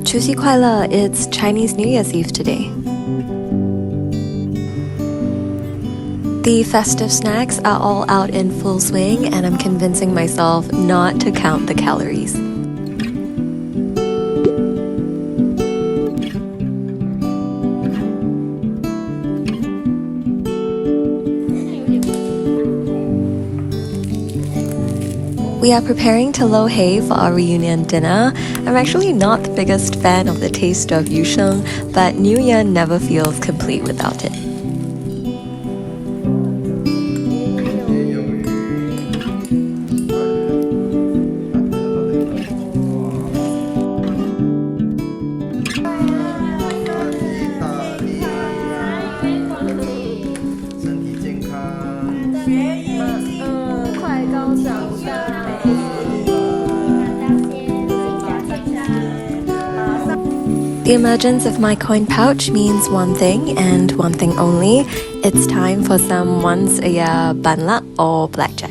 除夕快乐, it's Chinese New Year's Eve today. The festive snacks are all out in full swing, and I'm convincing myself not to count the calories. We are preparing to lo hei for our reunion dinner. I'm actually not the biggest fan of the taste of yusheng, but New Year never feels complete without it. The emergence of my coin pouch means one thing and one thing only. It's time for some once-a-year banla or blackjack.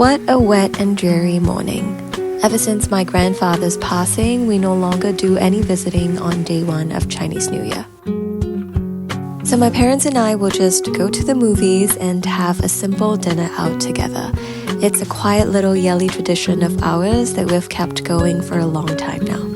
What a wet and dreary morning. Ever since my grandfather's passing, we no longer do any visiting on day one of Chinese New Year. So my parents and I will just go to the movies and have a simple dinner out together. It's a quiet little yearly tradition of ours that we've kept going for a long time now.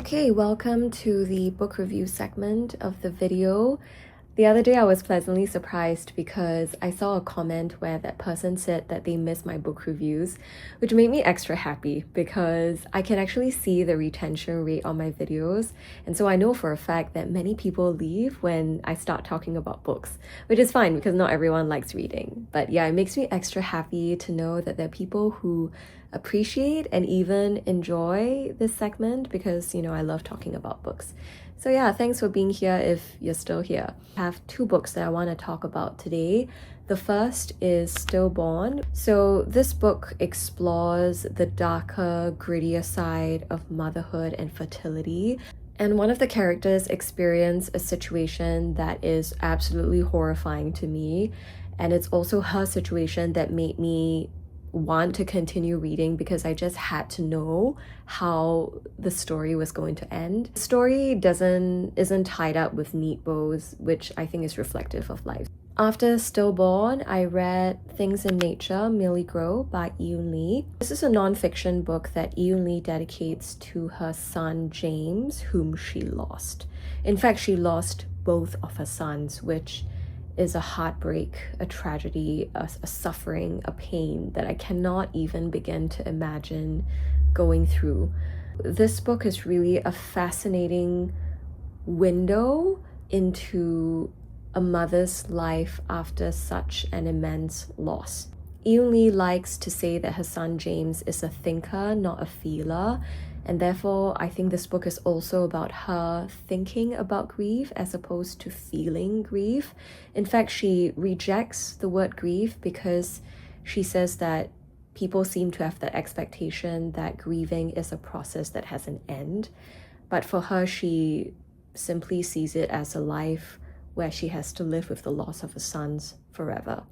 Okay, welcome to the book review segment of the video. The other day I was pleasantly surprised because I saw a comment where that person said that they missed my book reviews, which made me extra happy because I can actually see the retention rate on my videos, and so I know for a fact that many people leave when I start talking about books, which is fine because not everyone likes reading. But yeah, it makes me extra happy to know that there are people who appreciate and even enjoy this segment because, I love talking about books. So yeah, thanks for being here if you're still here. I have two books that I want to talk about today. The first is Stillborn. So this book explores the darker, grittier side of motherhood and fertility. And one of the characters experienced a situation that is absolutely horrifying to me. And it's also her situation that made me want to continue reading because I just had to know how the story was going to end. The story isn't tied up with neat bows, which I think is reflective of life. After Stillborn, I read Things in Nature, Merely Grow by Yoon Lee. This is a non-fiction book that Yoon Lee dedicates to her son James, whom she lost. In fact, she lost both of her sons, which is a heartbreak, a tragedy, a suffering, a pain that I cannot even begin to imagine going through. This book is really a fascinating window into a mother's life after such an immense loss. Yoon Lee likes to say that her son James is a thinker, not a feeler, and therefore I think this book is also about her thinking about grief as opposed to feeling grief. In fact, she rejects the word grief because she says that people seem to have the expectation that grieving is a process that has an end. But for her, she simply sees it as a life where she has to live with the loss of her sons forever.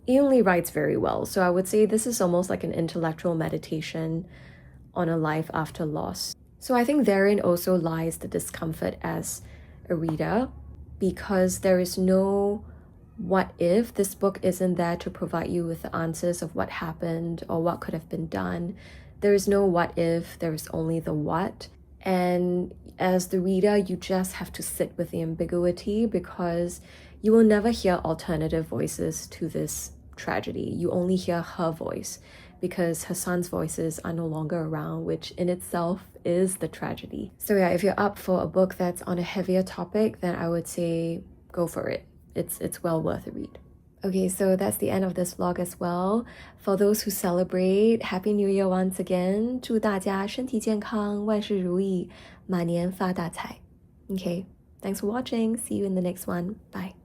Yoon Lee writes very well, so I would say this is almost like an intellectual meditation on a life after loss. So I think therein also lies the discomfort as a reader, because there is no what if. This book isn't there to provide you with the answers of what happened or what could have been done. There is no what if, there is only the what. And as the reader, you just have to sit with the ambiguity because you will never hear alternative voices to this tragedy. You only hear her voice because her son's voices are no longer around, which in itself is the tragedy. So yeah, if you're up for a book that's on a heavier topic, then I would say go for it. It's well worth a read. Okay, so that's the end of this vlog as well. For those who celebrate, Happy New Year once again. 祝大家身体健康，万事如意，马年发大财. Okay, thanks for watching. See you in the next one. Bye.